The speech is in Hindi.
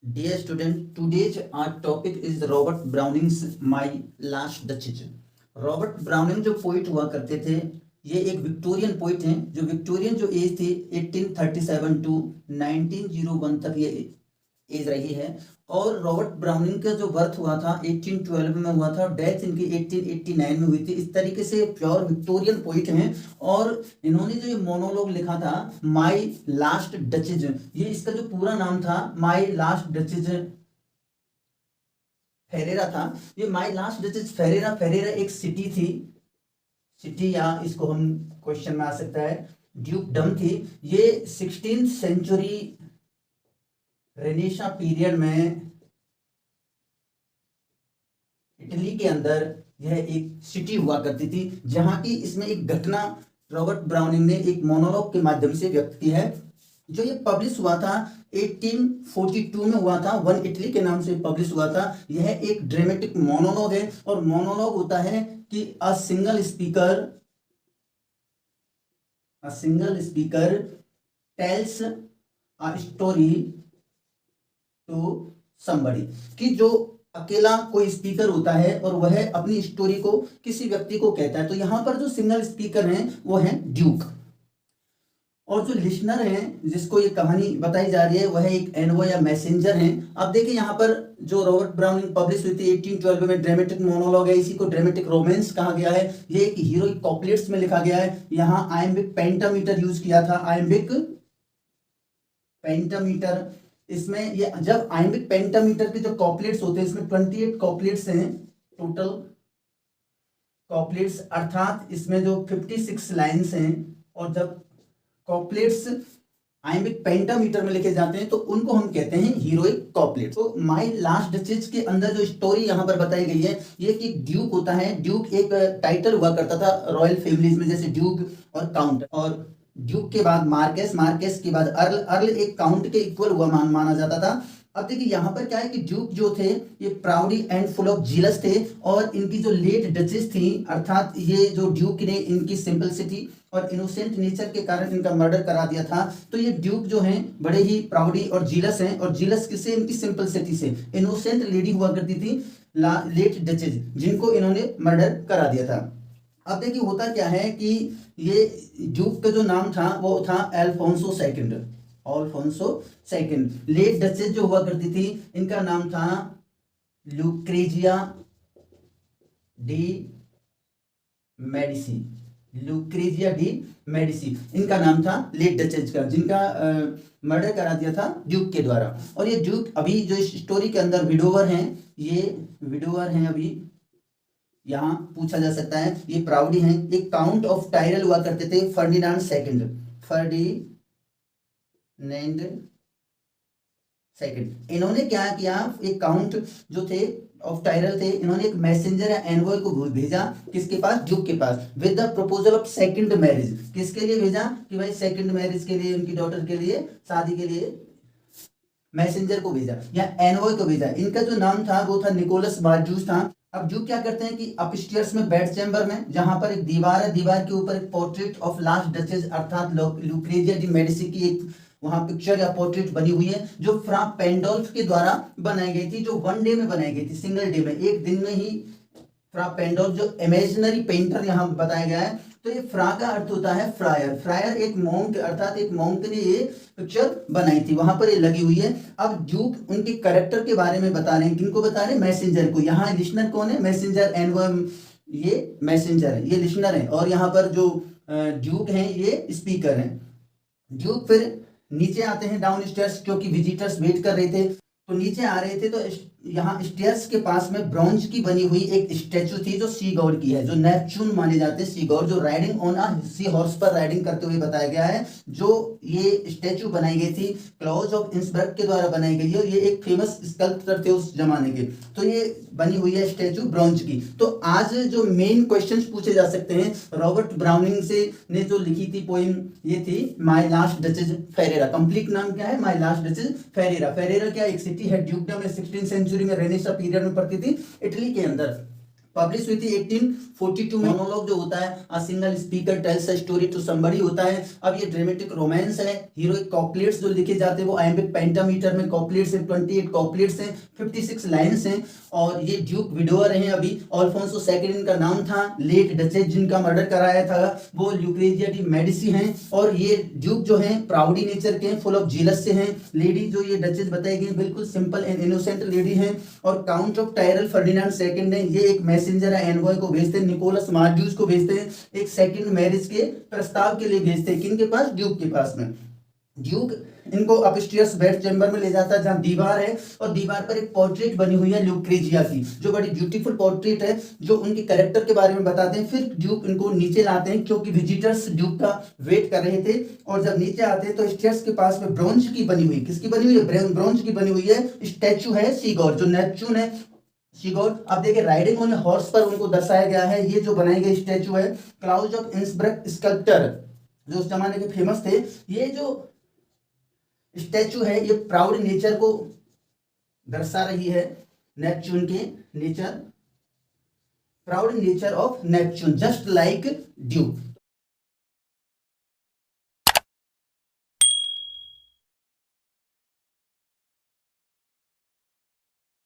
Dear student, today's our topic is Robert Browning's My Last Duchess. Robert browning जो पोइट हुआ करते थे, ये एक विक्टोरियन पोइट हैं। जो विक्टोरियन जो एज थी 1837 टू 1901 तक ये एज रही है। और रॉबर्ट ब्राउनिंग का जो बर्थ हुआ था 1812 में हुआ था और डेथ इनकी 1889 में हुई थी। इस तरीके से प्योर विक्टोरियन पोइट हैं। और इन्होंने जो ये मोनोलॉग लिखा था माई लास्ट डचेज, ये इसका जो पूरा नाम था माई लास्ट डचेज फेरेरा था। ये my last duchess Ferreira, Ferreira एक सिटी थी, सिटी या इसको हम क्वेश्चन में आ सकता है ड्यूकडम थी। ये 16th सेंचुरी रेनेसा पीरियड में इटली के अंदर यह एक सिटी हुआ करती थी, जहां की इसमें एक घटना रॉबर्ट ब्राउनिंग ने एक मोनोलॉग के माध्यम से व्यक्त की है। जो ये पब्लिश हुआ था 1842 में हुआ था, वन इटली के नाम से पब्लिश हुआ था। यह एक ड्रामेटिक मोनोलॉग है और मोनोलॉग होता है कि a single speaker tells a story to somebody, कि जो अकेला कोई स्पीकर होता है और वह अपनी स्टोरी को किसी व्यक्ति को कहता है। तो यहाँ पर जो सिंगल स्पीकर हैं वो है ड्यूक, और जो लिसनर हैं जिसको ये कहानी बताई जा रही है वह एक एनवॉय या मैसेंजर हैं। अब देखिए यहाँ पर जो रॉबर्ट ब्राउनिंग पब्लिश हुई थी 1812 में, ड्रामेटिक मोनोलॉग है, इसी को ड्रामेटिक रोमांस कहा गया है। ये एक हीरोइक कॉपलेट्स में लिखा गया है। यहाँ आयम्बिक पेंटामीटर यूज किया था, आयम्बिक पेंटामीटर। इसमें ये जब आयम्बिक पेंटामीटर के जो कॉपलेट्स होते हैं, इसमें 28 कॉपलेट्स हैं टोटल कॉपलेट्स, अर्थात इसमें जो 56 लाइन्स हैं। और जब कॉपलेट्स आयम्बिक पेंटामीटर में लिखे जाते हैं तो उनको हम कहते हैं हीरोइक कॉपलेट्स। तो माई लास्ट डचेज के अंदर जो स्टोरी यहाँ पर बताई गई है, ये कि ड्यूक होता है। ड्यूक एक टाइटल हुआ करता था रॉयल फैमिलीज में, जैसे ड्यूक और काउंट, और ड्यूक के बाद मार्केस, मार्केस के बाद अर्ल, अर्ल एक काउंट के इक्वल हुआ माना जाता था। अब देखिए यहाँ पर क्या है कि ड्यूक जो थे ये प्राउडी एंड फुल ऑफ जीलस थे, और इनकी जो लेट डचेस थी, अर्थात ये जो ड्यूक ने इनकी सिंपलिसिटी और इनोसेंट नेचर के कारण इनका मर्डर करा दिया था। तो ये ड्यूक जो हैं बड़े ही प्राउडी और जीलस हैं, और जीलस किससे? इनकी सिंपलिसिटी से। इनोसेंट लेडी हुआ करती थी लेट डचेस, जिनको इन्होंने मर्डर करा दिया था। अब देखिए होता क्या है कि ये ड्यूक का जो नाम था वो था Alfonso second, Alfonso second. Late duchess जो हुआ करती थी इनका नाम था Lucrezia de Medici, Lucrezia de Medici इनका नाम था लेट डचेस का, जिनका मर्डर करा दिया था ड्यूक के द्वारा। और ये ड्यूक अभी जो इस स्टोरी के अंदर विडोवर हैं, ये विडोवर हैं अभी, यहाँ पूछा जा सकता है। ये प्राउडी हैं। एक काउंट ऑफ टायरल हुआ करते थे, फर्डिनांड सेकंड, फर्डिनेंड सेकंड। इन्होंने क्या किया, एक काउंट जो थे ऑफ टायरल थे, इन्होंने एक मैसेंजर या एनवॉय को भेजा किसके पास? ड्यूक के पास, with the proposal of second marriage. किसके लिए भेजा? कि भाई सेकंड मैरिज के लिए, उनकी डॉटर के लिए, शादी के लिए मैसेंजर को भेजा या एनवॉय को भेजा। इनका जो नाम था वो था निकोलस मार्जूस था। अब जो क्या करते हैं कि अपस्टेयर्स में बेड चैम्बर में, जहां पर एक दीवार है, दीवार के ऊपर एक पोर्ट्रेट ऑफ लास्ट डचेस अर्थात लुक्रेजिया डी मेडिसी की एक वहां पिक्चर या पोर्ट्रेट बनी हुई है, जो फ्रा पेंडोल्फ के द्वारा बनाई गई थी, जो वन डे में बनाई गई थी, सिंगल डे में, एक दिन में ही। फ्रा पेंडोल्फ जो इमेजिनरी पेंटर यहाँ बताया गया है। तो ये फ्रा का अर्थ होता है फ्रायर, फ्रायर एक मॉन्क, अर्थात एक मॉन्क ने ये पिक्चर बनाई थी, वहां पर ये लगी हुई है। अब ड्यूक उनके कैरेक्टर के बारे में बता रहे हैं, किनको बता रहे हैं? मैसेंजर को। यहाँ लिसनर कौन है? मैसेंजर, एनवॉय ये मैसेंजर है, ये लिसनर है, और यहाँ पर जो ड्यूक हैं ये स्पीकर हैं। ड्यूक फिर नीचे आते हैं डाउन स्टेयर्स, क्योंकि विजिटर्स वेट कर रहे थे, तो नीचे आ रहे थे। तो यहाँ स्टेयर्स के पास में ब्रॉन्ज की बनी हुई एक स्टैचू थी, जो सी गॉड की है, जो नेपच्यून माने जाते हैं, सी गॉड, जो riding on a sea horse पर राइडिंग करते हुए बताया गया है। जो ये स्टैचू बनाई गई थी क्लॉज ऑफ इंसबर्ग के द्वारा बनाई गई है, और ये एक फेमस स्कल्पचर थे उस जमाने के। तो ये बनी हुई है स्टैचू ब्रॉन्ज की। तो आज जो मेन क्वेश्चन पूछे जा सकते हैं, रॉबर्ट ब्राउनिंग से ने जो लिखी थी पोइम, ये थी my last duchess Ferreira. Complete नाम क्या है? My last duchess Ferreira. Ferreira क्या एक सिटी है ड्यूकडम में, 16th सेंचुरी में रेनेसा पीरियड में पड़ती थी इटली के अंदर। पब्लिश हुई थी 1842 में। मोनोलॉग जो होता है a single speaker tells a story to somebody होता है। अब ये ड्रामेटिक रोमांस है, हीरोइक कॉपलेट्स जो लिखे जाते हैं वो आइम्बिक पेंटामीटर में कॉपलेट्स हैं, 28 कॉपलेट्स हैं, 56 लाइन्स हैं। और ये ड्यूक विडोअर हैं अभी। अल्फोंसो सेकंड इनका नाम था। लेट डचेस जिनका मर्डर कराया था वो ल्यूक्रेजिया डी मेडिसी हैं। और ये ड्यूक जो हैं प्राउडी नेचर के हैं, फुल ऑफ जीलस से हैं। लेडी जो ये डचेस बताई गई बिल्कुल सिंपल एंड इनोसेंट लेडी हैं। और count of Tyrell Ferdinand second है, ये एक मैसेंजर है, एनवॉय को भेजते हैं, निकोलस मार्ड्यूस को भेजते हैं, एक सेकंड मैरिज के प्रस्ताव के लिए भेजते हैं। किनके पास? ड्यूक के पास में। ड्यूक इनको अपस्टेयर्स बेड चैम्बर में ले जाता है जहां दीवार है और दीवार पर एक पोर्ट्रेट बनी हुई है ल्यूक्रेजिया की, जो बड़ी ब्यूटीफुल पोर्ट्रेट है जो उनके कैरेक्टर के बारे में बताते हैं। फिर ड्यूक इनको नीचे लाते हैं क्योंकि विजिटर्स ड्यूक का वेट कर रहे थे। और जब नीचे आते हैं तो स्टेयर्स के पास में ब्रोंज की बनी हुई, किसकी बनी हुई है? ब्रोंज की बनी हुई है स्टैचू है सीगोर, जो नेपच्यून है सीगोर। अब देखिए राइडिंग ऑन हॉर्स पर उनको दर्शाया गया है। ये जो बनाई गई स्टैचू है क्लाउज ऑफ इंसब्रक स्कल्प्टर, जो उस जमाने के फेमस थे। ये जो स्टैचू है ये प्राउड नेचर को दर्शा रही है, नेपच्यून के nature, proud nature of Neptune just like Duke.